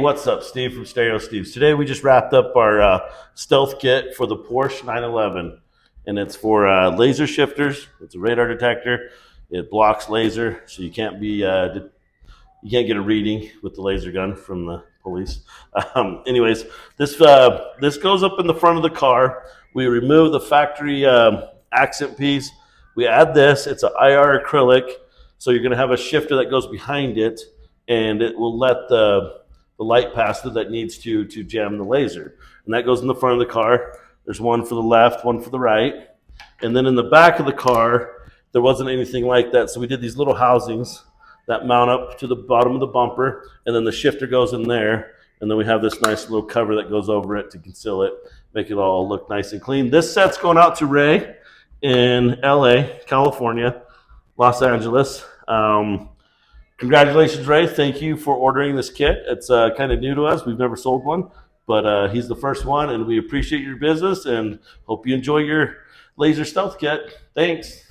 What's up, Steve from Stereo Steve's. Today we just wrapped up our stealth kit for the Porsche 911, and it's for laser shifters. It's a radar detector. It blocks laser, so you can't get a reading with the laser gun from the police. Anyways, this goes up in the front of the car. We remove the factory accent piece. We add this. It's an IR acrylic, so you're going to have a shifter that goes behind it, and it will let the light pass through that needs to jam the laser. And that goes in the front of the car. There's one for the left, one for the right. And then in the back of the car, there wasn't anything like that. So we did these little housings that mount up to the bottom of the bumper, and then the shifter goes in there. And then we have this nice little cover that goes over it to conceal it, make it all look nice and clean. This set's going out to Ray in LA, California, Los Angeles. Congratulations, Ray. Thank you for ordering this kit. It's kind of new to us. We've never sold one, but he's the first one, and we appreciate your business and hope you enjoy your laser stealth kit. Thanks.